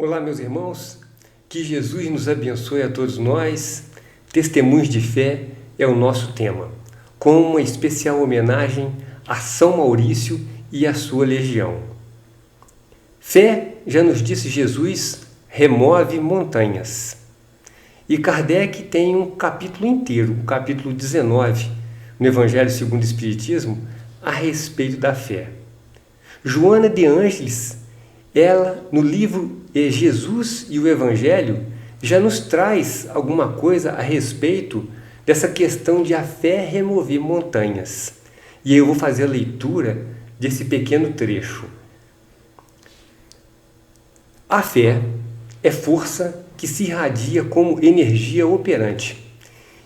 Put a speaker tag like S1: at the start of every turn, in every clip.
S1: Olá, meus irmãos, que Jesus nos abençoe a todos nós. Testemunhos de fé é o nosso tema, com uma especial homenagem a São Maurício e a sua legião. Fé, já nos disse Jesus, remove montanhas. E Kardec tem um capítulo inteiro, o capítulo 19, no Evangelho segundo o Espiritismo, a respeito da fé. Joana de Ângeles, ela, no livro Jesus e o Evangelho, já nos traz alguma coisa a respeito dessa questão de a fé remover montanhas. E eu vou fazer a leitura desse pequeno trecho. A fé é força que se irradia como energia operante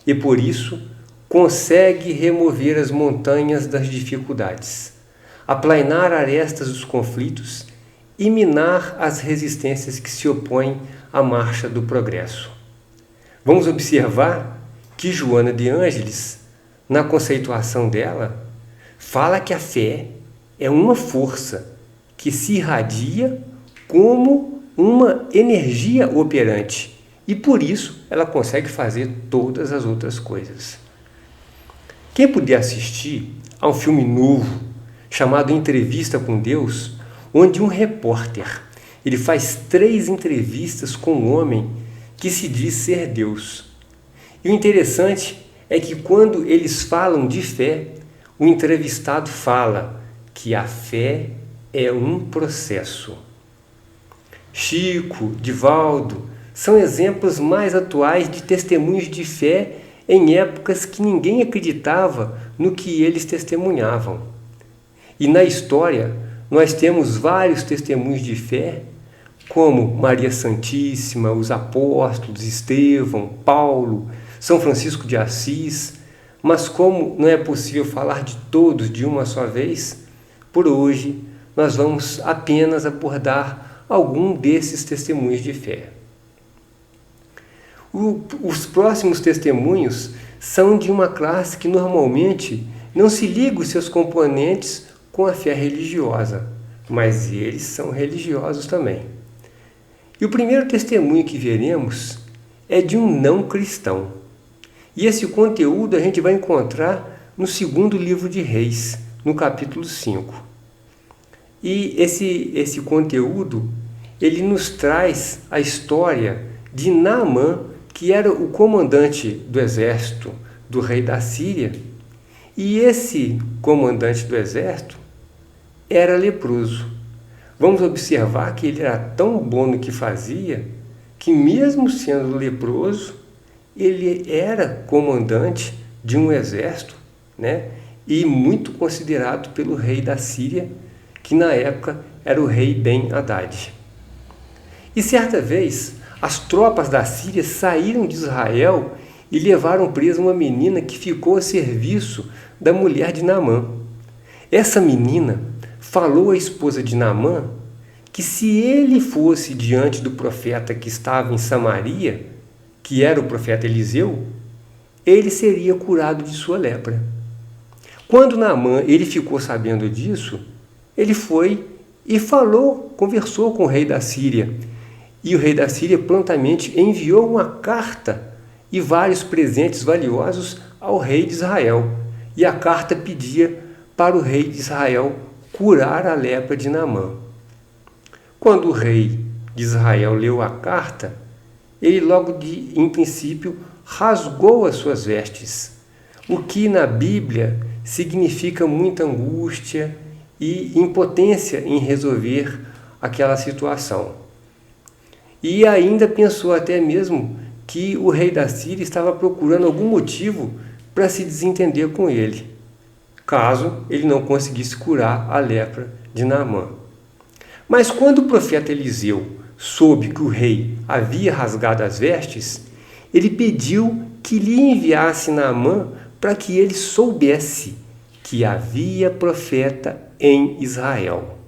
S1: e, por isso, consegue remover as montanhas das dificuldades, aplainar arestas dos conflitos e minar as resistências que se opõem à marcha do progresso. Vamos observar que Joana de Ângeles, na conceituação dela, fala que a fé é uma força que se irradia como uma energia operante e, por isso, ela consegue fazer todas as outras coisas. Quem puder assistir a um filme novo chamado Entrevista com Deus, onde um repórter ele faz 3 entrevistas com um homem que se diz ser Deus. E o interessante é que quando eles falam de fé, o entrevistado fala que a fé é um processo. Chico, Divaldo, são exemplos mais atuais de testemunhos de fé em épocas que ninguém acreditava no que eles testemunhavam. E na história, nós temos vários testemunhos de fé, como Maria Santíssima, os apóstolos, Estevão, Paulo, São Francisco de Assis, mas como não é possível falar de todos de uma só vez, por hoje nós vamos apenas abordar algum desses testemunhos de fé. Os próximos testemunhos são de uma classe que normalmente não se liga os seus componentes com a fé religiosa, mas eles são religiosos também. E o primeiro testemunho que veremos é de um não cristão. E esse conteúdo a gente vai encontrar no segundo livro de Reis, no capítulo 5. E esse conteúdo, ele nos traz a história de Naamã, que era o comandante do exército do rei da Síria, e esse comandante do exército era leproso. Vamos observar que ele era tão bom no que fazia, que mesmo sendo leproso, ele era comandante de um exército, né? E muito considerado pelo rei da Síria, que na época era o rei Ben-Hadad. E certa vez, as tropas da Síria saíram de Israel e levaram presa uma menina que ficou a serviço da mulher de Naamã. Essa menina falou à esposa de Naamã que se ele fosse diante do profeta que estava em Samaria, que era o profeta Eliseu, ele seria curado de sua lepra. Quando Naamã ele ficou sabendo disso, ele foi e conversou com o rei da Síria. E o rei da Síria prontamente enviou uma carta e vários presentes valiosos ao rei de Israel. E a carta pedia para o rei de Israel curar a lepra de Naamã. Quando o rei de Israel leu a carta, ele logo em princípio rasgou as suas vestes, o que na Bíblia significa muita angústia e impotência em resolver aquela situação. E ainda pensou até mesmo que o rei da Síria estava procurando algum motivo para se desentender com ele, caso ele não conseguisse curar a lepra de Naamã. Mas quando o profeta Eliseu soube que o rei havia rasgado as vestes, ele pediu que lhe enviasse Naamã para que ele soubesse que havia profeta em Israel.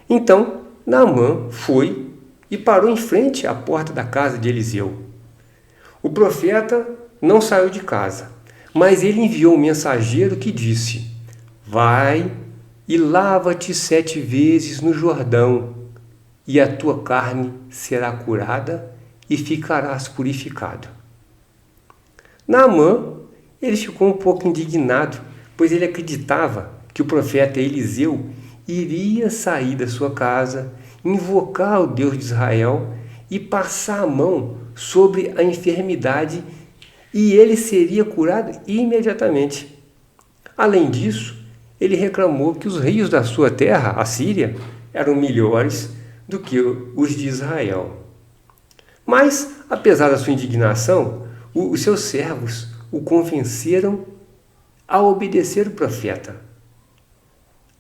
S1: Então, Naamã foi e parou em frente à porta da casa de Eliseu. O profeta não saiu de casa, mas ele enviou um mensageiro que disse: vai e lava-te 7 vezes no Jordão, e a tua carne será curada e ficarás purificado. Naamã, ele ficou um pouco indignado, pois ele acreditava que o profeta Eliseu iria sair da sua casa, invocar o Deus de Israel e passar a mão sobre a enfermidade e ele seria curado imediatamente. Além disso, ele reclamou que os rios da sua terra, a Síria, eram melhores do que os de Israel. Mas, apesar da sua indignação, os seus servos o convenceram a obedecer o profeta.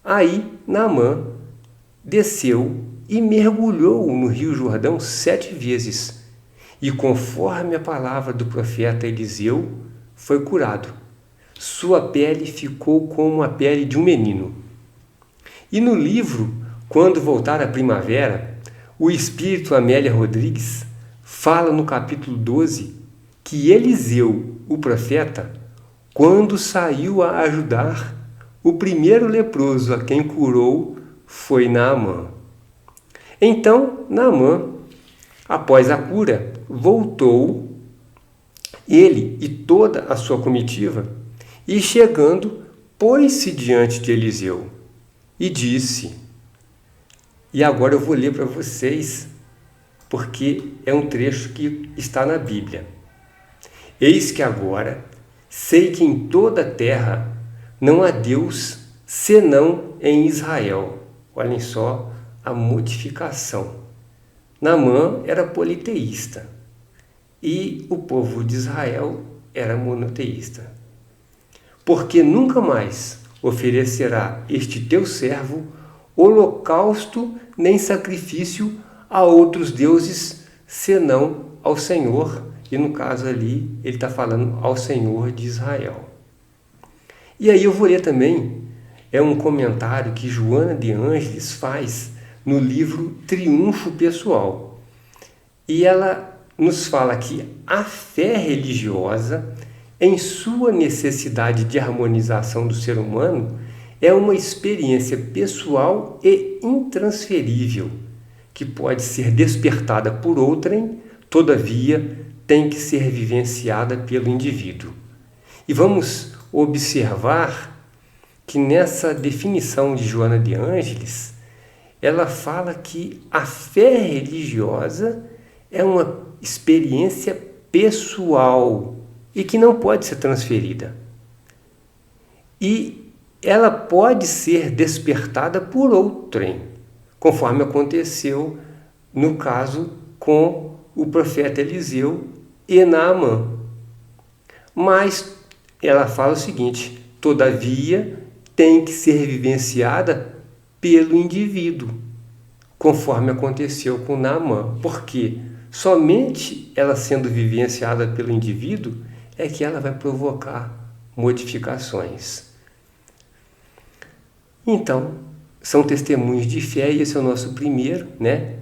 S1: Aí, Naamã desceu e mergulhou no rio Jordão 7 vezes, e conforme a palavra do profeta Eliseu, foi curado. Sua pele ficou como a pele de um menino. E no livro Quando Voltar a Primavera, o espírito Amélia Rodrigues fala no capítulo 12 que Eliseu, o profeta, quando saiu a ajudar, o primeiro leproso a quem curou foi Naamã. Então, Naamã, após a cura, voltou, ele e toda a sua comitiva, e chegando, pôs-se diante de Eliseu e disse, e agora eu vou ler para vocês, porque é um trecho que está na Bíblia. Eis que agora sei que em toda a terra não há Deus senão em Israel. Olhem só a modificação. Naamã era politeísta e o povo de Israel era monoteísta. Porque nunca mais oferecerá este teu servo holocausto nem sacrifício a outros deuses, senão ao Senhor, e no caso ali ele está falando ao Senhor de Israel. E aí eu vou ler também, é um comentário que Joana de Ângeles faz no livro Triunfo Pessoal. E ela nos fala que a fé religiosa, em sua necessidade de harmonização do ser humano, é uma experiência pessoal e intransferível, que pode ser despertada por outrem, todavia tem que ser vivenciada pelo indivíduo. E vamos observar que nessa definição de Joana de Ângeles, ela fala que a fé religiosa é uma experiência pessoal e que não pode ser transferida. E ela pode ser despertada por outrem, conforme aconteceu no caso com o profeta Eliseu e Naamã. Mas ela fala o seguinte, todavia tem que ser vivenciada pelo indivíduo, conforme aconteceu com Naamã. Porque somente ela sendo vivenciada pelo indivíduo é que ela vai provocar modificações. Então, são testemunhos de fé e esse é o nosso primeiro, né?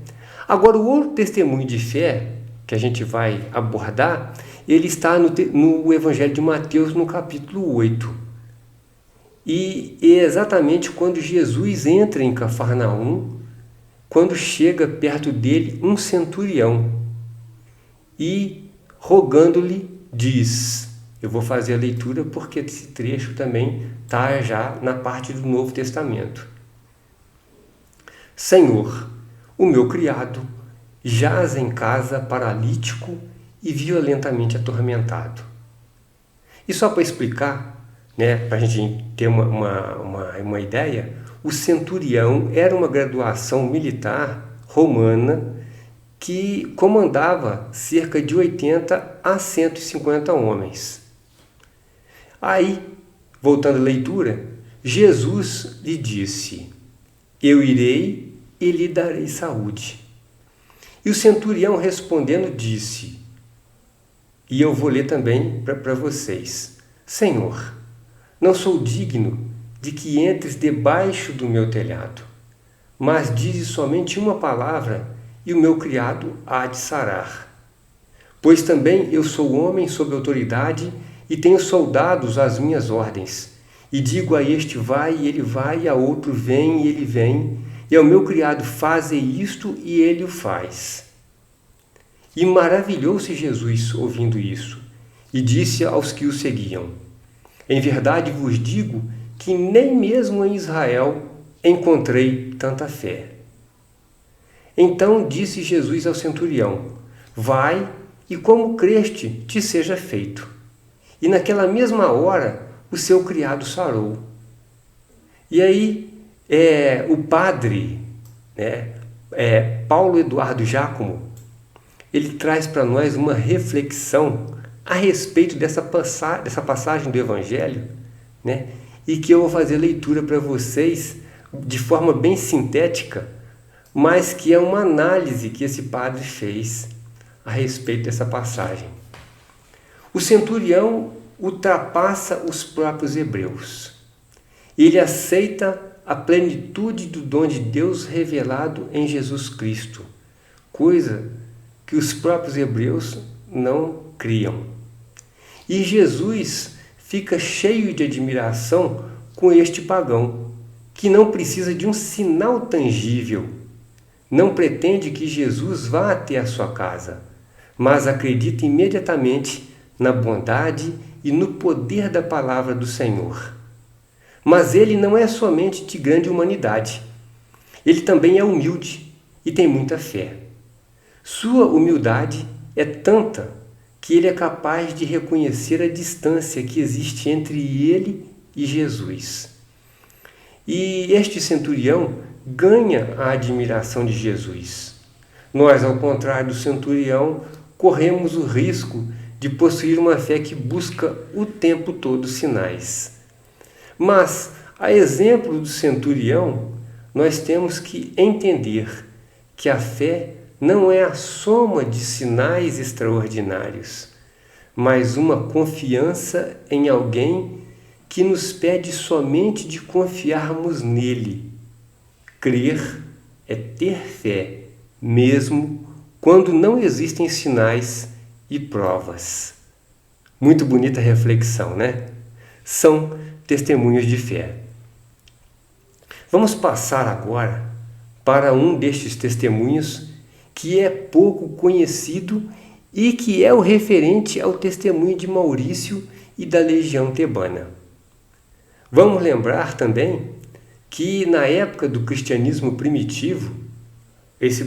S1: Agora, o outro testemunho de fé que a gente vai abordar, ele está no Evangelho de Mateus, no capítulo 8. E é exatamente quando Jesus entra em Cafarnaum, quando chega perto dele um centurião e, rogando-lhe, diz, eu vou fazer a leitura porque esse trecho também está já na parte do Novo Testamento. Senhor, o meu criado jaz em casa paralítico e violentamente atormentado. E só para explicar, né, para a gente ter uma ideia, o centurião era uma graduação militar romana que comandava cerca de 80 a 150 homens. Aí, voltando à leitura, Jesus lhe disse, eu irei e lhe darei saúde. E o centurião respondendo disse, e eu vou ler também para vocês, Senhor, não sou digno de que entres debaixo do meu telhado, mas dize somente uma palavra e o meu criado há de sarar. Pois também eu sou homem sob autoridade e tenho soldados às minhas ordens. E digo a este vai e ele vai, a outro vem e ele vem, e ao meu criado faze isto, e ele o faz. E maravilhou-se Jesus ouvindo isso, e disse aos que o seguiam: em verdade vos digo que nem mesmo em Israel encontrei tanta fé. Então disse Jesus ao centurião: vai, e como creste, te seja feito. E naquela mesma hora o seu criado sarou. E aí o padre, Paulo Eduardo Giacomo, ele traz para nós uma reflexão a respeito dessa passagem do Evangelho, e que eu vou fazer leitura para vocês de forma bem sintética, mas que é uma análise que esse padre fez a respeito dessa passagem. O centurião ultrapassa os próprios hebreus. Ele aceita a plenitude do dom de Deus revelado em Jesus Cristo, coisa que os próprios hebreus não criam. E Jesus fica cheio de admiração com este pagão, que não precisa de um sinal tangível, não pretende que Jesus vá até a sua casa, mas acredita imediatamente na bondade e no poder da palavra do Senhor. Mas ele não é somente de grande humanidade, ele também é humilde e tem muita fé. Sua humildade é tanta que ele é capaz de reconhecer a distância que existe entre ele e Jesus. E este centurião ganha a admiração de Jesus. Nós, ao contrário do centurião, corremos o risco de possuir uma fé que busca o tempo todo sinais. Mas, a exemplo do centurião, nós temos que entender que a fé não é a soma de sinais extraordinários, mas uma confiança em alguém que nos pede somente de confiarmos nele. Crer é ter fé, mesmo quando não existem sinais e provas. Muito bonita reflexão, né? São testemunhos de fé. Vamos passar agora para um destes testemunhos que é pouco conhecido e que é o referente ao testemunho de Maurício e da legião tebana. Vamos lembrar também que na época do cristianismo primitivo,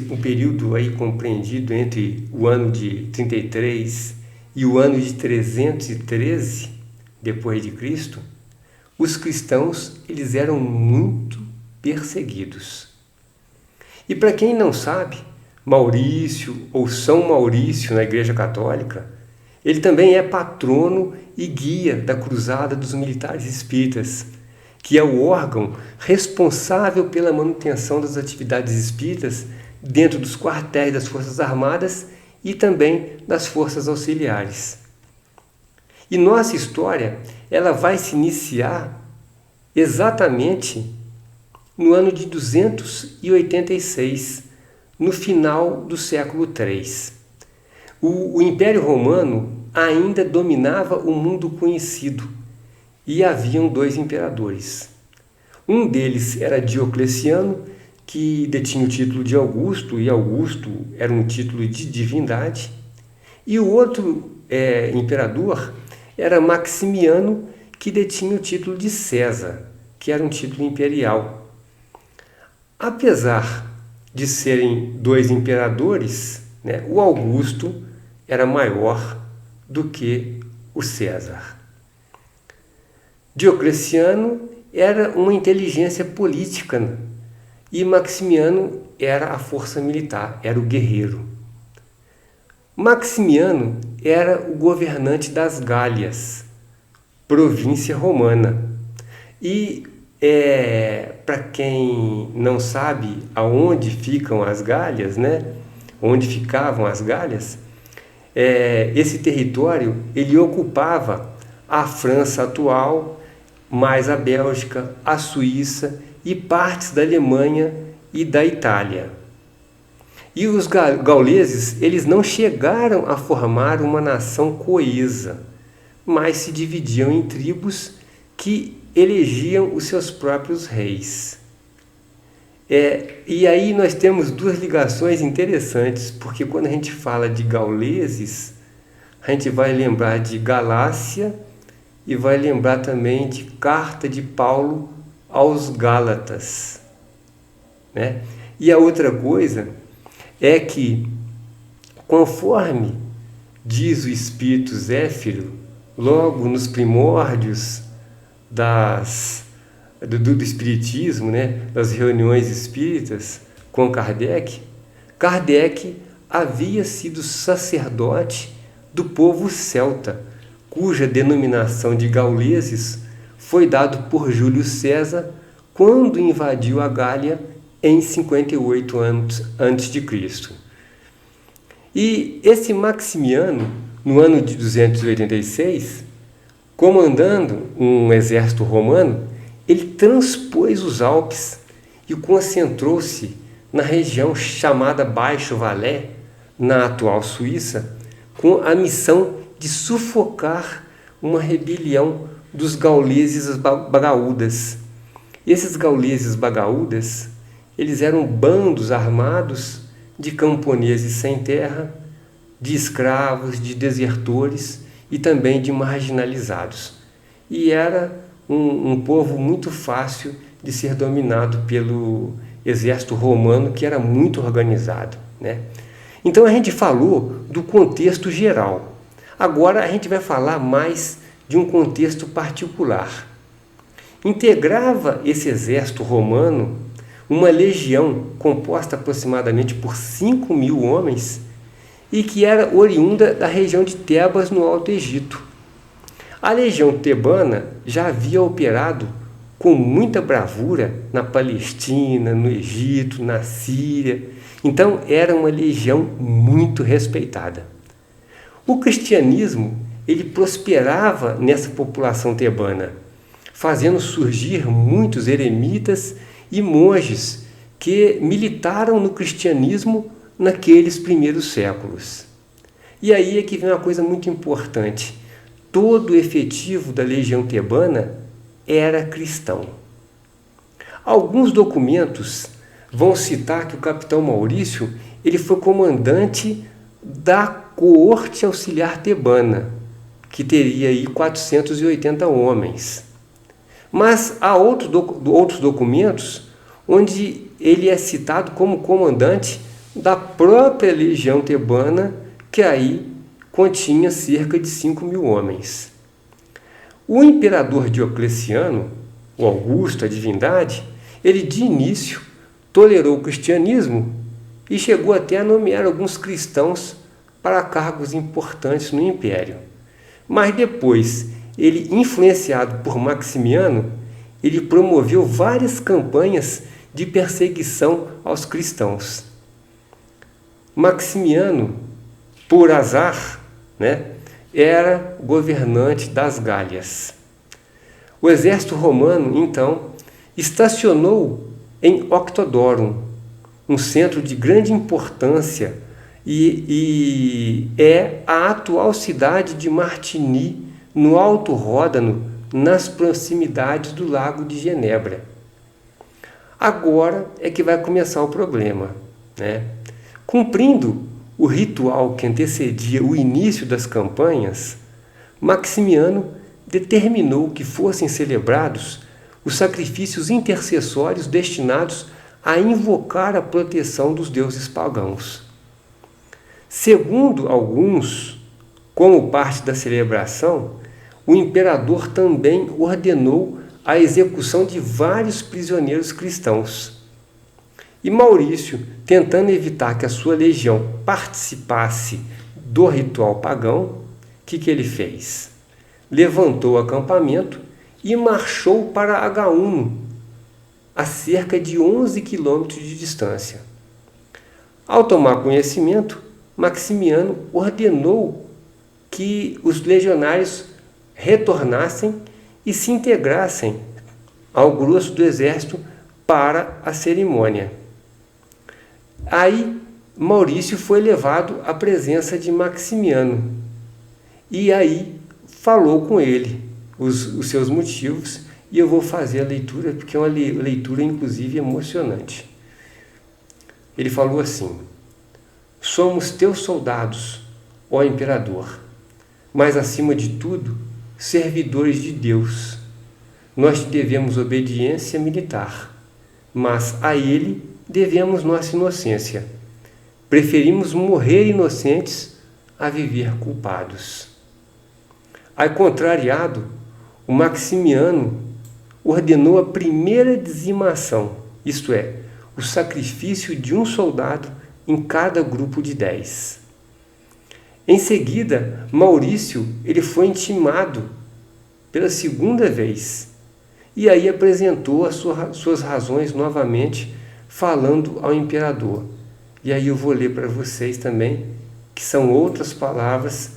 S1: um período aí compreendido entre o ano de 33 e o ano de 313 depois de Cristo, os cristãos eles eram muito perseguidos. E para quem não sabe, Maurício ou São Maurício na Igreja Católica, ele também é patrono e guia da Cruzada dos Militares Espíritas, que é o órgão responsável pela manutenção das atividades espíritas dentro dos quartéis das Forças Armadas e também das Forças Auxiliares. E nossa história, ela vai se iniciar exatamente no ano de 286, no final do século III. O Império Romano ainda dominava o mundo conhecido e haviam 2 imperadores. Um deles era Diocleciano, que detinha o título de Augusto, e Augusto era um título de divindade, e o outro imperador era Maximiano, que detinha o título de César, que era um título imperial. Apesar de serem 2 imperadores, o Augusto era maior do que o César. Diocleciano era uma inteligência política e Maximiano era a força militar, era o guerreiro. Maximiano era o governante das Gálias, província romana. E para quem não sabe aonde ficam as Gálias, onde ficavam as Gálias, esse território ele ocupava a França atual, mais a Bélgica, a Suíça e partes da Alemanha e da Itália. E os gauleses, eles não chegaram a formar uma nação coesa, mas se dividiam em tribos que elegiam os seus próprios reis. E aí nós temos duas ligações interessantes, porque quando a gente fala de gauleses, a gente vai lembrar de Galácia e vai lembrar também de carta de Paulo aos Gálatas, né? E a outra coisa é que, conforme diz o Espírito Zéfiro, logo nos primórdios do Espiritismo, né, das reuniões espíritas com Kardec, Kardec havia sido sacerdote do povo celta, cuja denominação de gauleses foi dado por Júlio César quando invadiu a Gália em 58 anos antes de Cristo. E esse Maximiano, no ano de 286, comandando um exército romano, ele transpôs os Alpes e concentrou-se na região chamada Baixo Valais, na atual Suíça, com a missão de sufocar uma rebelião dos gauleses bagaúdas. Esses gauleses bagaúdas, eles eram bandos armados de camponeses sem terra, de escravos, de desertores e também de marginalizados. E era um povo muito fácil de ser dominado pelo exército romano, que era muito organizado, né? Então a gente falou do contexto geral. Agora a gente vai falar mais de um contexto particular. Integrava esse exército romano uma legião composta aproximadamente por 5.000 homens e que era oriunda da região de Tebas, no Alto Egito. A legião tebana já havia operado com muita bravura na Palestina, no Egito, na Síria. Então era uma legião muito respeitada. O cristianismo, ele prosperava nessa população tebana, fazendo surgir muitos eremitas e monges que militaram no cristianismo naqueles primeiros séculos. E aí é que vem uma coisa muito importante. Todo o efetivo da legião tebana era cristão. Alguns documentos vão citar que o capitão Maurício ele foi comandante da coorte auxiliar tebana, que teria aí 480 homens. Mas há outros documentos onde ele é citado como comandante da própria legião tebana, que aí continha cerca de 5.000 homens. O imperador Diocleciano, o Augusto, a divindade, ele de início tolerou o cristianismo e chegou até a nomear alguns cristãos para cargos importantes no império. Mas depois, ele, influenciado por Maximiano, ele promoveu várias campanhas de perseguição aos cristãos. Maximiano, por azar, né, era governante das Gálias. O exército romano, então, estacionou em Octodorum, um centro de grande importância, e é a atual cidade de Martigny, no Alto Ródano, nas proximidades do Lago de Genebra. Agora é que vai começar o problema, né? Cumprindo o ritual que antecedia o início das campanhas, Maximiano determinou que fossem celebrados os sacrifícios intercessórios destinados a invocar a proteção dos deuses pagãos. Segundo alguns, como parte da celebração, o imperador também ordenou a execução de vários prisioneiros cristãos. E Maurício, tentando evitar que a sua legião participasse do ritual pagão, o que ele fez? Levantou o acampamento e marchou para Agaúno, a cerca de 11 quilômetros de distância. Ao tomar conhecimento, Maximiano ordenou que os legionários retornassem e se integrassem ao grosso do exército para a cerimônia. Aí Maurício foi levado à presença de Maximiano e aí falou com ele os seus motivos, e eu vou fazer a leitura porque é uma leitura inclusive emocionante. ele falou assim: somos teus soldados, ó imperador, mas acima de tudo, servidores de Deus. Nós te devemos obediência militar, mas a ele devemos nossa inocência. Preferimos morrer inocentes a viver culpados. Aí, contrariado, o Maximiano ordenou a primeira dizimação, isto é, o sacrifício de um soldado em cada grupo de 10. Em seguida, Maurício ele foi intimado pela segunda vez e aí apresentou as suas razões novamente, falando ao imperador. E aí eu vou ler para vocês também, que são outras palavras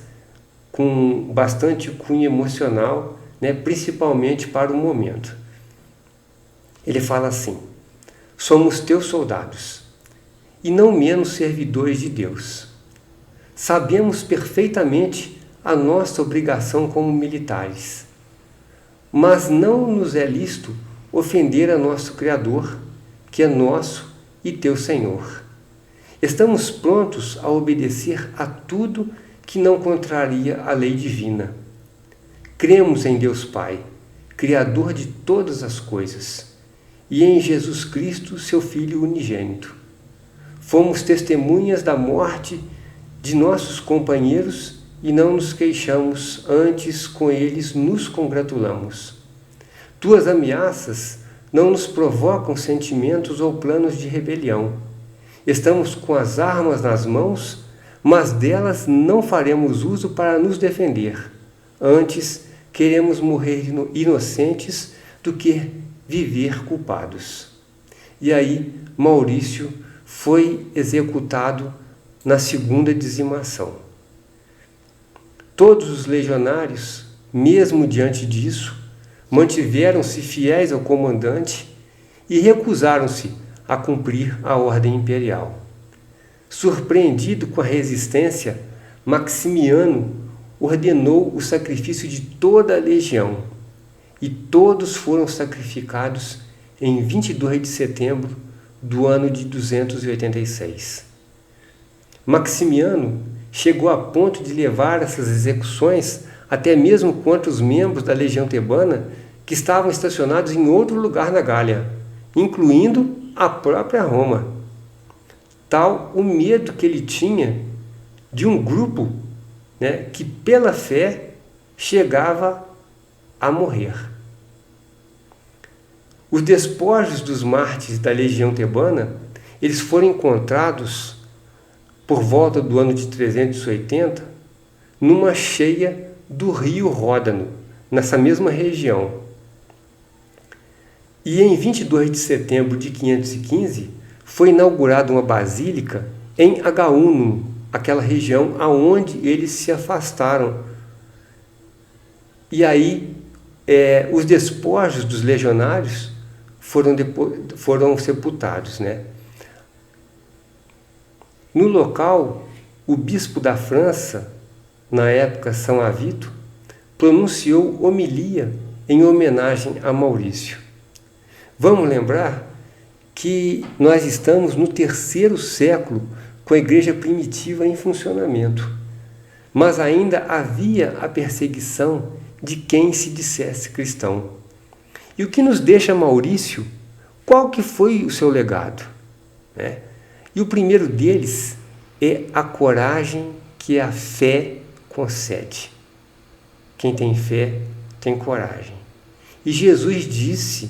S1: com bastante cunho emocional, né, principalmente para o momento. Ele fala assim: somos teus soldados, e não menos servidores de Deus. Sabemos perfeitamente a nossa obrigação como militares, mas não nos é lícito ofender a nosso Criador, que é nosso e teu Senhor. Estamos prontos a obedecer a tudo que não contraria a lei divina. Cremos em Deus Pai, Criador de todas as coisas, e em Jesus Cristo, seu Filho unigênito. Fomos testemunhas da morte de nossos companheiros e não nos queixamos, antes com eles nos congratulamos. Tuas ameaças não nos provocam sentimentos ou planos de rebelião. Estamos com as armas nas mãos, mas delas não faremos uso para nos defender. Antes, queremos morrer inocentes do que viver culpados. E aí, Maurício foi executado na segunda dizimação. Todos os legionários, mesmo diante disso, mantiveram-se fiéis ao comandante e recusaram-se a cumprir a ordem imperial. Surpreendido com a resistência, Maximiano ordenou o sacrifício de toda a legião, e todos foram sacrificados em 22 de setembro do ano de 286. Maximiano chegou a ponto de levar essas execuções até mesmo contra os membros da legião tebana que estavam estacionados em outro lugar na Gália, incluindo a própria Roma. Tal o medo que ele tinha de um grupo, né, que pela fé chegava a morrer. Os despojos dos mártires da legião tebana, eles foram encontrados por volta do ano de 380, numa cheia do rio Ródano, nessa mesma região. E em 22 de setembro de 515, foi inaugurada uma basílica em Agaunum, aquela região aonde eles se afastaram. E aí, os despojos dos legionários foram sepultados, né? No local, o bispo da França, na época São Avito, pronunciou homilia em homenagem a Maurício. Vamos lembrar que nós estamos no 3º século com a igreja primitiva em funcionamento, mas ainda havia a perseguição de quem se dissesse cristão. E o que nos deixa Maurício? Qual que foi o seu legado? E o primeiro deles é a coragem que a fé concede. Quem tem fé tem coragem. E Jesus disse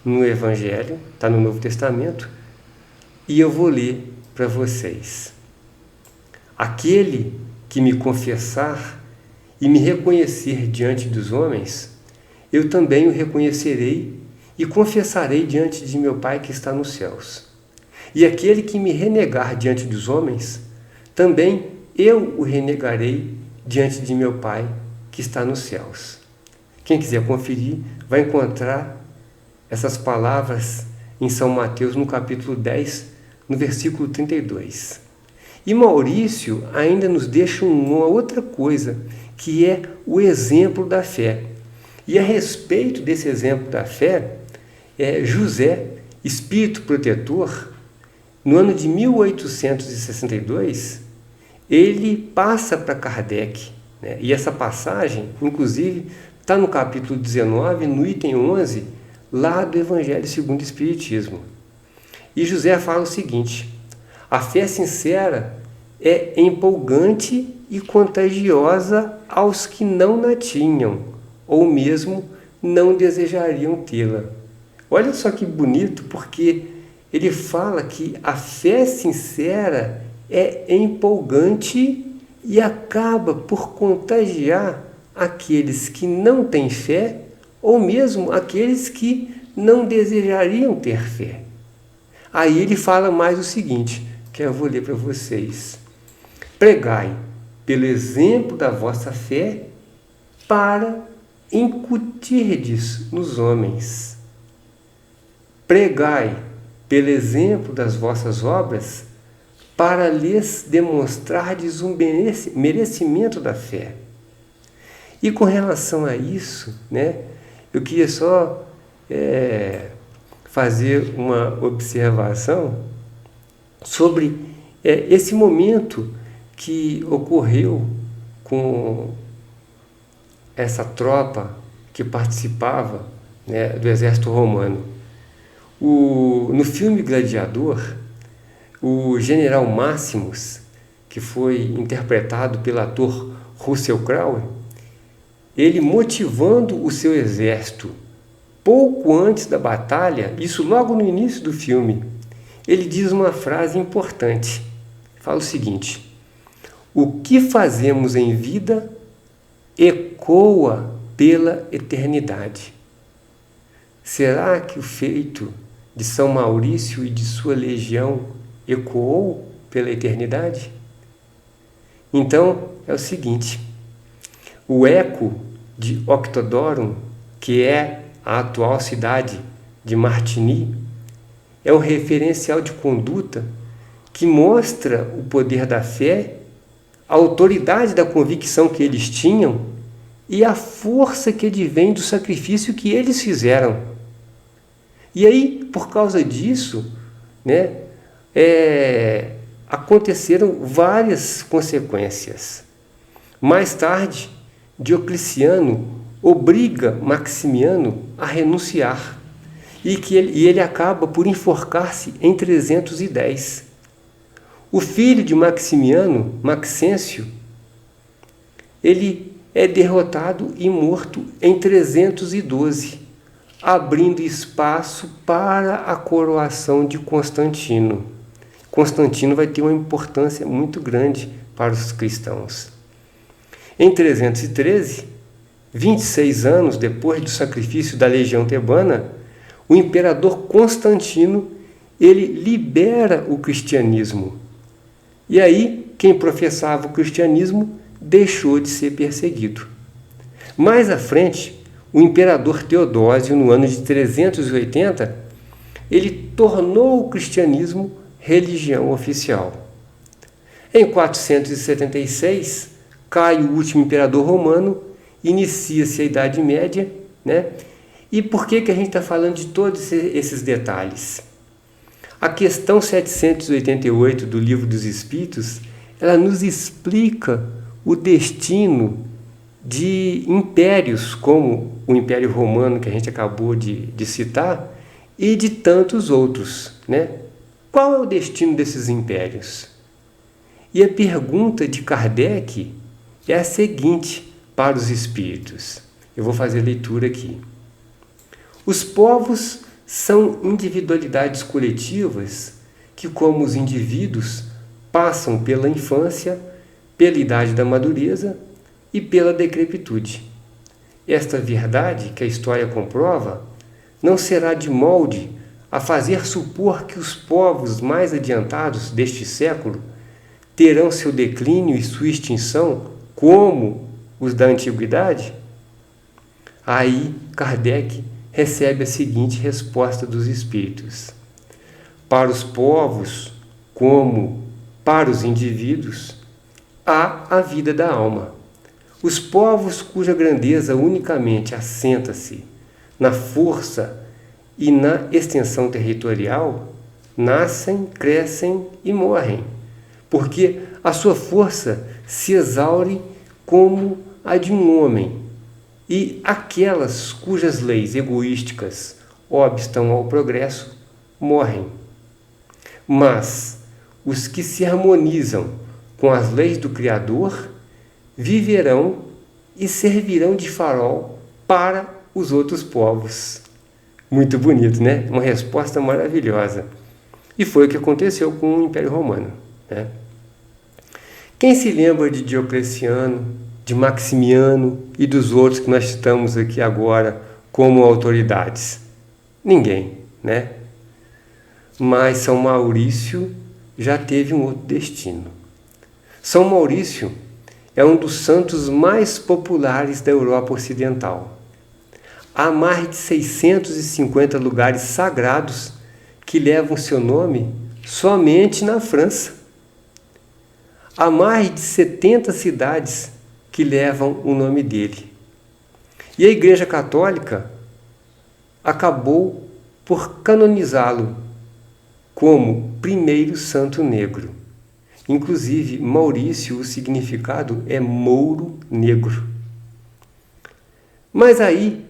S1: no Evangelho, está no Novo Testamento, e eu vou ler para vocês. Aquele que me confessar e me reconhecer diante dos homens, eu também o reconhecerei e confessarei diante de meu Pai que está nos céus. E aquele que me renegar diante dos homens, também eu o renegarei diante de meu Pai que está nos céus. Quem quiser conferir, vai encontrar essas palavras em São Mateus, no capítulo 10, no versículo 32. E Maurício ainda nos deixa uma outra coisa, que é o exemplo da fé. E a respeito desse exemplo da fé, José, espírito protetor, no ano de 1862, ele passa para Kardec, né? E essa passagem, inclusive, está no capítulo 19, no item 11, lá do Evangelho segundo o Espiritismo. E José fala o seguinte: a fé sincera é empolgante e contagiosa aos que não a tinham, ou mesmo não desejariam tê-la. Olha só que bonito, porque ele fala que a fé sincera é empolgante e acaba por contagiar aqueles que não têm fé, ou mesmo aqueles que não desejariam ter fé. Aí ele fala mais o seguinte, que eu vou ler para vocês: pregai pelo exemplo da vossa fé para incutirdes nos homens. Pregai pelo exemplo das vossas obras para lhes demonstrardes um merecimento da fé. E com relação a isso, né, eu queria só fazer uma observação sobre esse momento que ocorreu com essa tropa que participava, né, do exército romano. No filme Gladiador, o general Máximos, que foi interpretado pelo ator Russell Crowe, ele motivando o seu exército pouco antes da batalha, isso logo no início do filme, ele diz uma frase importante. Fala o seguinte: o que fazemos em vida ecoa pela eternidade. Será que o feito de São Maurício e de sua legião ecoou pela eternidade? Então, é o seguinte: o eco de Octodorum, que é a atual cidade de Martigny, é um referencial de conduta que mostra o poder da fé, a autoridade da convicção que eles tinham e a força que advém do sacrifício que eles fizeram. E aí, por causa disso, né, aconteceram várias consequências. Mais tarde, Diocleciano obriga Maximiano a renunciar e ele acaba por enforcar-se em 310. O filho de Maximiano, Maxêncio, ele é derrotado e morto em 312, abrindo espaço para a coroação de Constantino. Constantino vai ter uma importância muito grande para os cristãos. Em 313, 26 anos depois do sacrifício da legião tebana, o imperador Constantino ele libera o cristianismo. E aí, quem professava o cristianismo deixou de ser perseguido. Mais à frente, o imperador Teodósio, no ano de 380, ele tornou o cristianismo religião oficial. Em 476, cai o último imperador romano, inicia-se a Idade Média, né? E por que a gente está falando de todos esses detalhes? A questão 788 do Livro dos Espíritos, ela nos explica o destino de impérios como o Império Romano, que a gente acabou de citar, e de tantos outros, né? Qual é o destino desses impérios? E a pergunta de Kardec é a seguinte para os espíritos. Eu vou fazer a leitura aqui. Os povos são individualidades coletivas que, como os indivíduos, passam pela infância, pela idade da madureza e pela decrepitude. Esta verdade, que a história comprova, não será de molde a fazer supor que os povos mais adiantados deste século terão seu declínio e sua extinção como os da antiguidade? Aí Kardec recebe a seguinte resposta dos espíritos: para os povos, como para os indivíduos, há a vida da alma. Os povos cuja grandeza unicamente assenta-se na força e na extensão territorial nascem, crescem e morrem, porque a sua força se exaure como a de um homem, e aquelas cujas leis egoísticas obstam ao progresso morrem. Mas os que se harmonizam com as leis do Criador viverão e servirão de farol para os outros povos. Muito bonito, né? Uma resposta maravilhosa. E foi o que aconteceu com o Império Romano, né? Quem se lembra de Diocleciano, de Maximiano e dos outros que nós citamos aqui agora como autoridades? Ninguém, né? Mas São Maurício já teve um outro destino. São Maurício é um dos santos mais populares da Europa Ocidental. Há mais de 650 lugares sagrados que levam seu nome somente na França. Há mais de 70 cidades que levam o nome dele. E a Igreja Católica acabou por canonizá-lo como primeiro santo negro. Inclusive, Maurício, o significado é mouro negro. Mas aí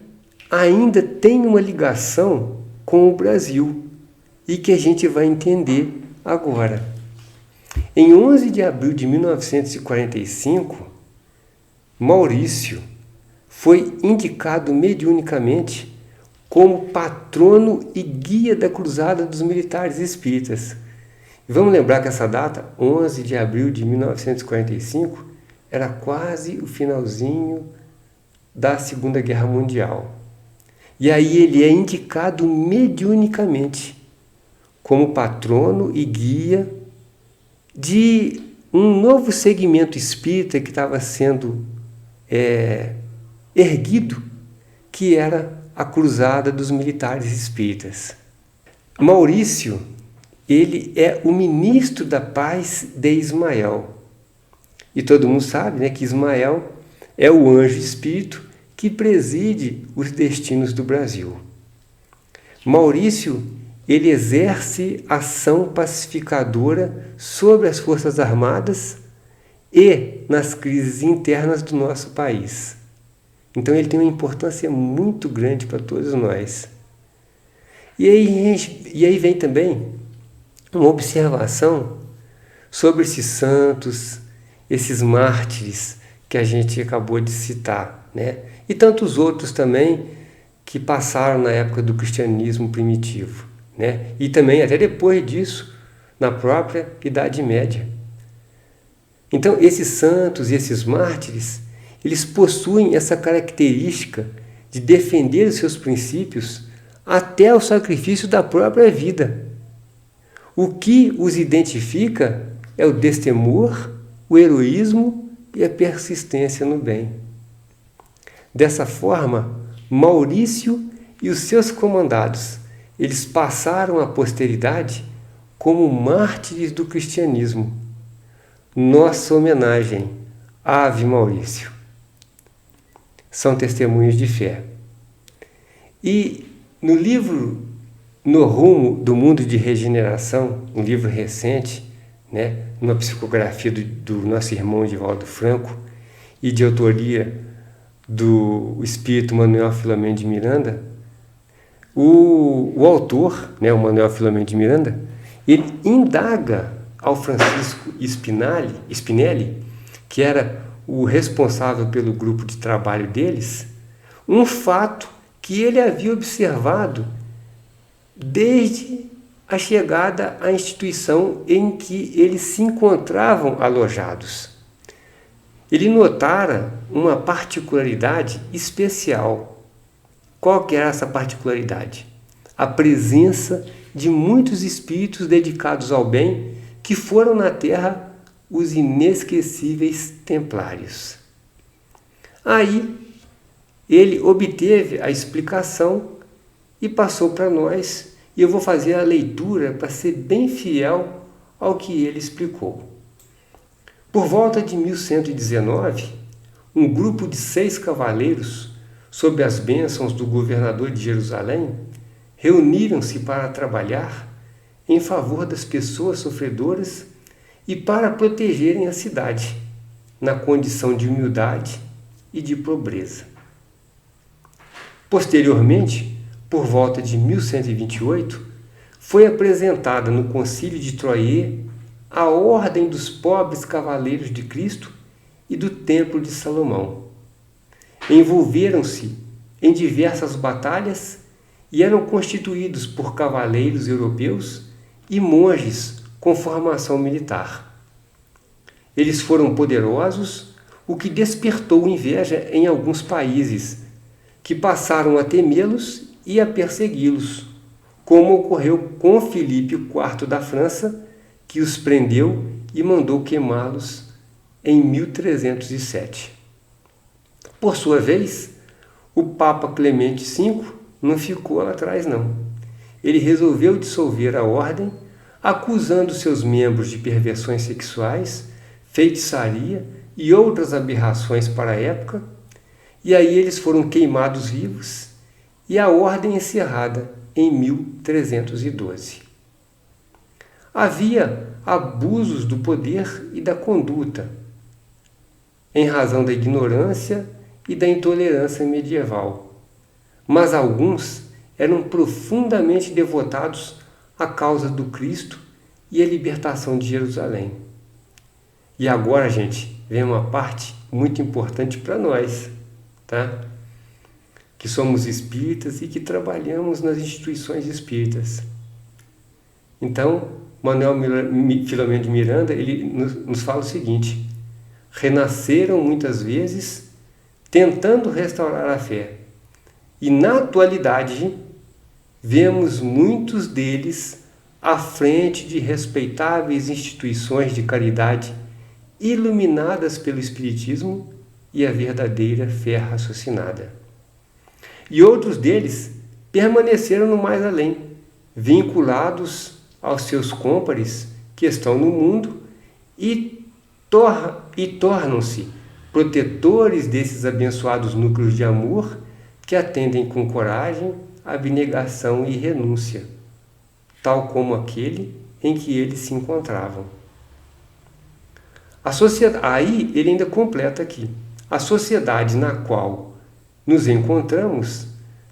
S1: ainda tem uma ligação com o Brasil e que a gente vai entender agora. Em 11 de abril de 1945, Maurício foi indicado mediunicamente como patrono e guia da Cruzada dos Militares Espíritas. Vamos lembrar que essa data, 11 de abril de 1945, era quase o finalzinho da Segunda Guerra Mundial. E aí ele é indicado mediunicamente como patrono e guia de um novo segmento espírita que estava sendo erguido, que era a Cruzada dos Militares Espíritas. Maurício, ele é o ministro da paz de Ismael. E todo mundo sabe, né, que Ismael é o anjo espírito que preside os destinos do Brasil. Maurício, ele exerce ação pacificadora sobre as Forças Armadas e nas crises internas do nosso país. Então ele tem uma importância muito grande para todos nós. E aí vem também uma observação sobre esses santos, esses mártires que a gente acabou de citar, né? E tantos outros também que passaram na época do cristianismo primitivo, né? E também até depois disso, na própria Idade Média. Então esses santos e esses mártires, eles possuem essa característica de defender os seus princípios até o sacrifício da própria vida. O que os identifica é o destemor, o heroísmo e a persistência no bem. Dessa forma, Maurício e os seus comandados, eles passaram à posteridade como mártires do cristianismo. Nossa homenagem, Ave Maurício. São testemunhos de fé. E no livro No Rumo do Mundo de Regeneração, um livro recente, né, uma psicografia do nosso irmão Divaldo Franco e de autoria do espírito Manuel Filomeno de Miranda, o autor, né, o Manuel Filomeno de Miranda, ele indaga ao Francisco Spinelli, que era o responsável pelo grupo de trabalho deles, um fato que ele havia observado desde a chegada à instituição em que eles se encontravam alojados. Ele notara uma particularidade especial. Qual que era essa particularidade? A presença de muitos espíritos dedicados ao bem que foram na Terra os inesquecíveis templários. Aí ele obteve a explicação e passou para nós, e eu vou fazer a leitura para ser bem fiel ao que ele explicou. Por volta de 1119, um grupo de 6 cavaleiros, sob as bênçãos do governador de Jerusalém, reuniram-se para trabalhar em favor das pessoas sofredoras e para protegerem a cidade, na condição de humildade e de pobreza. Posteriormente, por volta de 1128, foi apresentada no Concílio de Troyes a Ordem dos Pobres Cavaleiros de Cristo e do Templo de Salomão. Envolveram-se em diversas batalhas e eram constituídos por cavaleiros europeus e monges com formação militar. Eles foram poderosos, o que despertou inveja em alguns países, que passaram a temê-los e a persegui-los, como ocorreu com Filipe IV da França, que os prendeu e mandou queimá-los em 1307. Por sua vez, o Papa Clemente V não ficou lá atrás, não. Ele resolveu dissolver a ordem, acusando seus membros de perversões sexuais, feitiçaria e outras aberrações para a época, e aí eles foram queimados vivos e a ordem encerrada em 1312. Havia abusos do poder e da conduta, em razão da ignorância e da intolerância medieval, mas alguns eram profundamente devotados à causa do Cristo e à libertação de Jerusalém. E agora, gente, vem uma parte muito importante para nós, tá? Que somos espíritas e que trabalhamos nas instituições espíritas. Então, Manuel Filomeno de Miranda, ele nos fala o seguinte: renasceram muitas vezes tentando restaurar a fé, e na atualidade vemos muitos deles à frente de respeitáveis instituições de caridade iluminadas pelo Espiritismo e a verdadeira fé raciocinada. E outros deles permaneceram no mais além, vinculados aos seus cômpares que estão no mundo e tornam-se protetores desses abençoados núcleos de amor que atendem com coragem, abnegação e renúncia, tal como aquele em que eles se encontravam. Aí ele ainda completa aqui: a sociedade na qual nos encontramos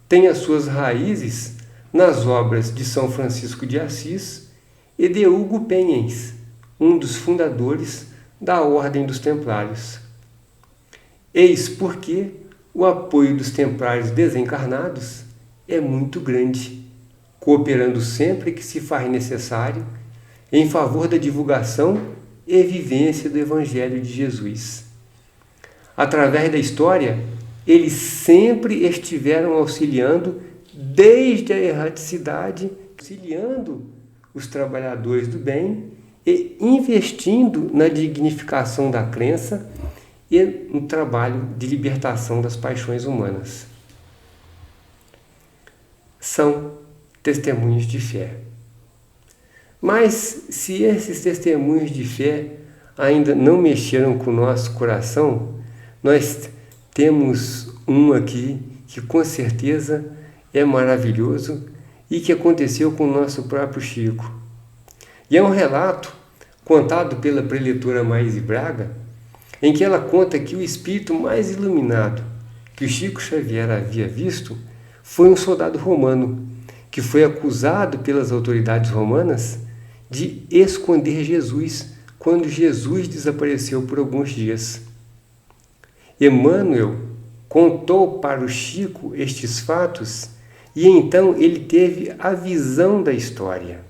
S1: tem as suas raízes nas obras de São Francisco de Assis e de Hugo Penhens, um dos fundadores da Ordem dos Templários. Eis porque o apoio dos templários desencarnados é muito grande, cooperando sempre que se faz necessário em favor da divulgação e vivência do Evangelho de Jesus. Através da história, eles sempre estiveram auxiliando desde a erraticidade, auxiliando os trabalhadores do bem e investindo na dignificação da crença e no trabalho de libertação das paixões humanas. São testemunhos de fé. Mas se esses testemunhos de fé ainda não mexeram com o nosso coração, nós temos um aqui que com certeza é maravilhoso e que aconteceu com o nosso próprio Chico. E é um relato contado pela preletora Maíse Braga, em que ela conta que o espírito mais iluminado que o Chico Xavier havia visto foi um soldado romano que foi acusado pelas autoridades romanas de esconder Jesus quando Jesus desapareceu por alguns dias. Emmanuel contou para o Chico estes fatos e então ele teve a visão da história.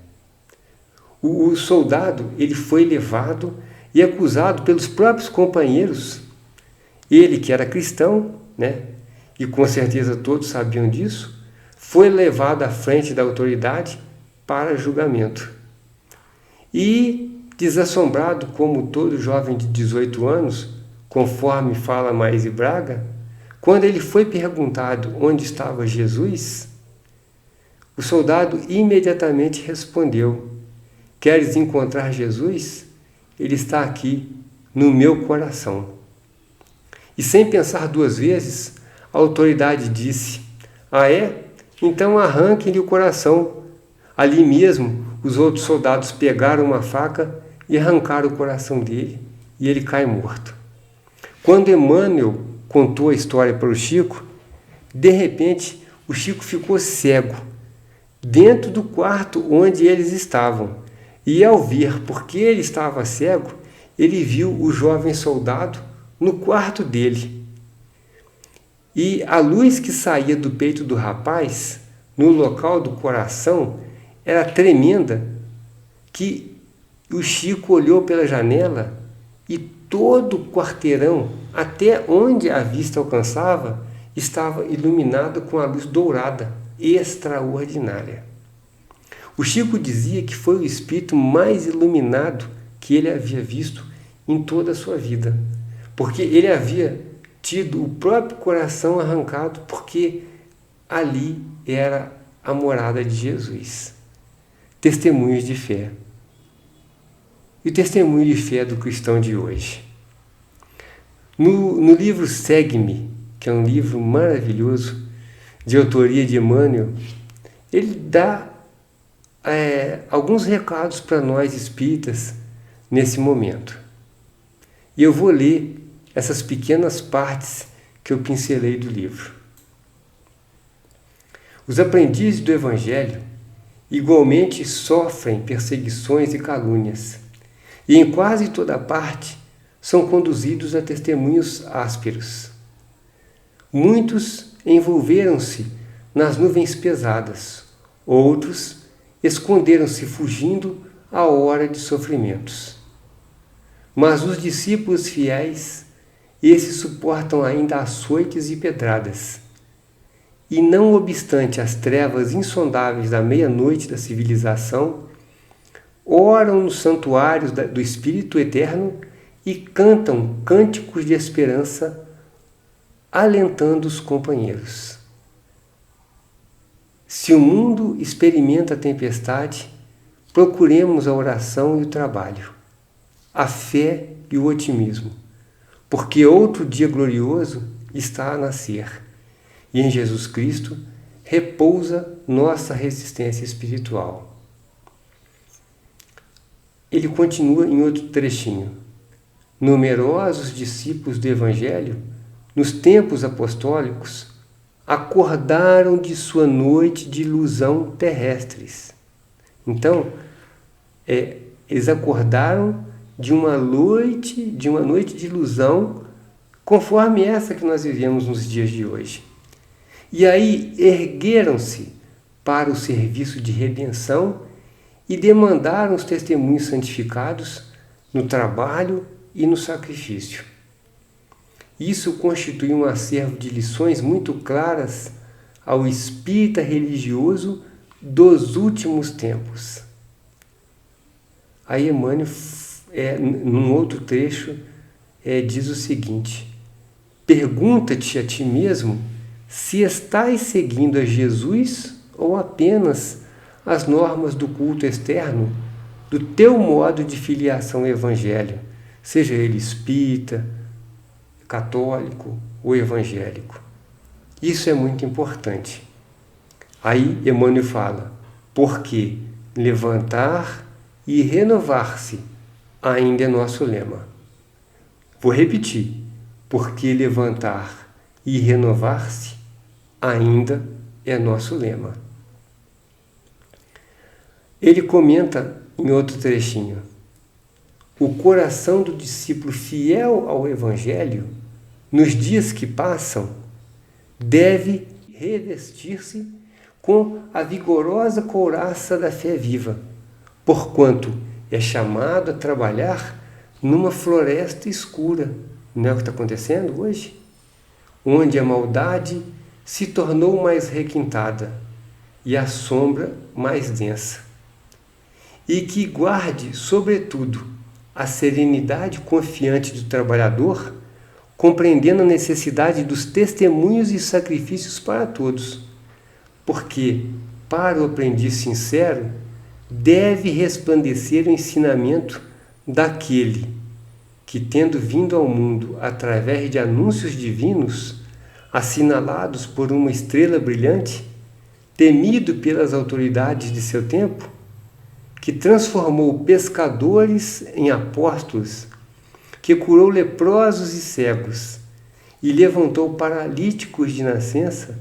S1: O soldado ele foi levado e acusado pelos próprios companheiros. Ele, que era cristão, né, e com certeza todos sabiam disso, foi levado à frente da autoridade para julgamento. E, desassombrado como todo jovem de 18 anos, conforme fala Maíse Braga, quando ele foi perguntado onde estava Jesus, o soldado imediatamente respondeu: queres encontrar Jesus? Ele está aqui, no meu coração. E sem pensar duas vezes, a autoridade disse: ah é? Então arranquem-lhe o coração. Ali mesmo os outros soldados pegaram uma faca e arrancaram o coração dele, e ele cai morto. Quando Emmanuel contou a história para o Chico, de repente o Chico ficou cego dentro do quarto onde eles estavam. E ao ver porque ele estava cego, ele viu o jovem soldado no quarto dele. E a luz que saía do peito do rapaz, no local do coração, era tremenda, que o Chico olhou pela janela e todo o quarteirão, até onde a vista alcançava, estava iluminado com a luz dourada, extraordinária. O Chico dizia que foi o espírito mais iluminado que ele havia visto em toda a sua vida, porque ele havia tido o próprio coração arrancado, porque ali era a morada de Jesus. Testemunhos de fé. E o testemunho de fé do cristão de hoje. No livro Segue-me, que é um livro maravilhoso, de autoria de Emmanuel, ele dá alguns recados para nós espíritas nesse momento. E eu vou ler essas pequenas partes que eu pincelei do livro. Os aprendizes do Evangelho igualmente sofrem perseguições e calúnias, e em quase toda parte são conduzidos a testemunhos ásperos. Muitos envolveram-se nas nuvens pesadas, outros esconderam-se fugindo à hora de sofrimentos. Mas os discípulos fiéis, esses suportam ainda açoites e pedradas. E não obstante as trevas insondáveis da meia-noite da civilização, oram nos santuários do Espírito Eterno e cantam cânticos de esperança, alentando os companheiros. Se o mundo experimenta a tempestade, procuremos a oração e o trabalho, a fé e o otimismo, porque outro dia glorioso está a nascer, e em Jesus Cristo repousa nossa resistência espiritual. Ele continua em outro trechinho. Numerosos discípulos do Evangelho, nos tempos apostólicos, acordaram de sua noite de ilusão terrestres. Então, eles acordaram de uma noite de ilusão, conforme essa que nós vivemos nos dias de hoje. E aí ergueram-se para o serviço de redenção e demandaram os testemunhos santificados no trabalho e no sacrifício. Isso constitui um acervo de lições muito claras ao espírita religioso dos últimos tempos. Aí Emmanuel, num outro trecho, diz o seguinte: pergunta-te a ti mesmo se estás seguindo a Jesus ou apenas as normas do culto externo do teu modo de filiação ao Evangelho, seja ele espírita, católico ou evangélico. Isso é muito importante. Aí Emmanuel fala, porque levantar e renovar-se ainda é nosso lema. Vou repetir, porque levantar e renovar-se ainda é nosso lema. Ele comenta em outro trechinho, o coração do discípulo fiel ao Evangelho, nos dias que passam, deve revestir-se com a vigorosa couraça da fé viva, porquanto é chamado a trabalhar numa floresta escura. Não é o que está acontecendo hoje? Onde a maldade se tornou mais requintada e a sombra mais densa. E que guarde, sobretudo, a serenidade confiante do trabalhador, compreendendo a necessidade dos testemunhos e sacrifícios para todos, porque, para o aprendiz sincero, deve resplandecer o ensinamento daquele que, tendo vindo ao mundo através de anúncios divinos, assinalados por uma estrela brilhante, temido pelas autoridades de seu tempo, que transformou pescadores em apóstolos, que curou leprosos e cegos e levantou paralíticos de nascença,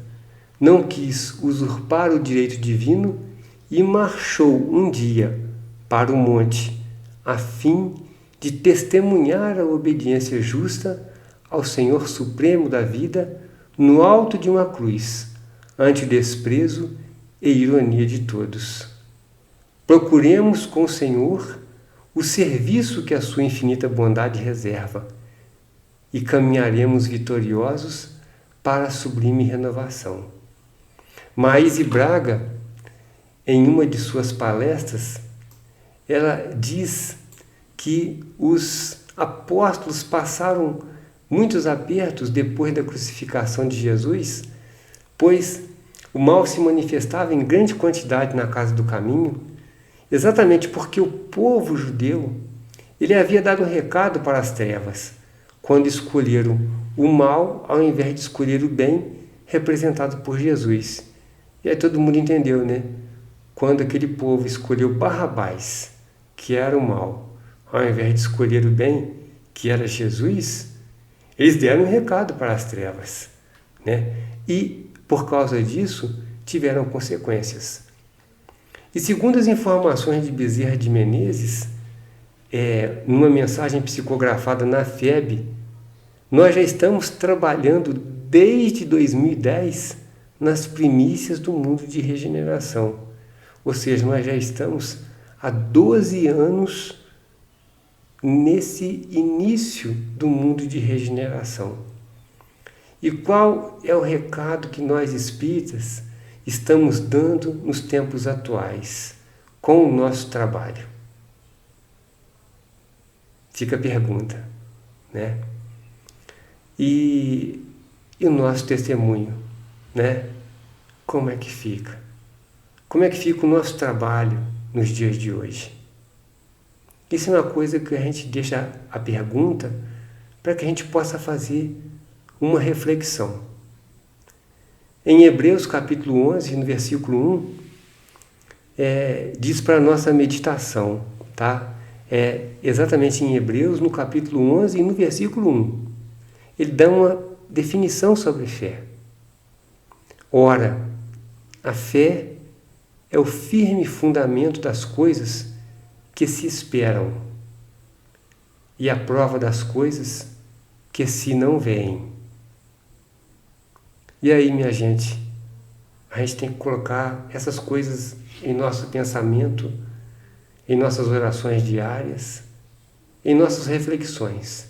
S1: não quis usurpar o direito divino e marchou um dia para o monte, a fim de testemunhar a obediência justa ao Senhor Supremo da vida no alto de uma cruz, ante o desprezo e ironia de todos. Procuremos com o Senhor o serviço que a sua infinita bondade reserva e caminharemos vitoriosos para a sublime renovação. Maíse Braga, em uma de suas palestras, ela diz que os apóstolos passaram muitos apertos depois da crucificação de Jesus, pois o mal se manifestava em grande quantidade na casa do caminho, exatamente porque o povo judeu ele havia dado um recado para as trevas, quando escolheram o mal ao invés de escolher o bem, representado por Jesus. E aí todo mundo entendeu, né? Quando aquele povo escolheu Barrabás, que era o mal, ao invés de escolher o bem, que era Jesus, eles deram um recado para as trevas, né? E, por causa disso, tiveram consequências. E segundo as informações de Bezerra de Menezes, numa mensagem psicografada na FEB, nós já estamos trabalhando desde 2010 nas primícias do mundo de regeneração. Ou seja, nós já estamos há 12 anos nesse início do mundo de regeneração. E qual é o recado que nós espíritas estamos dando nos tempos atuais com o nosso trabalho? Fica a pergunta, né? E o nosso testemunho, né? Como é que fica? Como é que fica o nosso trabalho nos dias de hoje? Isso é uma coisa que a gente deixa a pergunta para que a gente possa fazer uma reflexão. Em Hebreus capítulo 11, no versículo 1, diz para a nossa meditação, tá? Exatamente em Hebreus, no capítulo 11 e no versículo 1. Ele dá uma definição sobre fé. Ora, a fé é o firme fundamento das coisas que se esperam e a prova das coisas que se não veem. E aí, minha gente, a gente tem que colocar essas coisas em nosso pensamento, em nossas orações diárias, em nossas reflexões.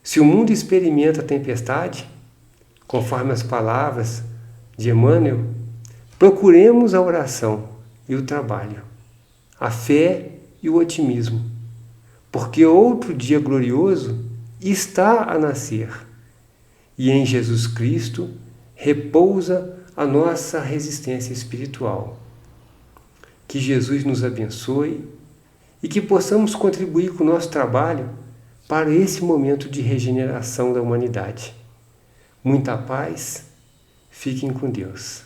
S1: Se o mundo experimenta a tempestade, conforme as palavras de Emmanuel, procuremos a oração e o trabalho, a fé e o otimismo, porque outro dia glorioso está a nascer e em Jesus Cristo repousa a nossa resistência espiritual. Que Jesus nos abençoe e que possamos contribuir com o nosso trabalho para esse momento de regeneração da humanidade. Muita paz, fiquem com Deus.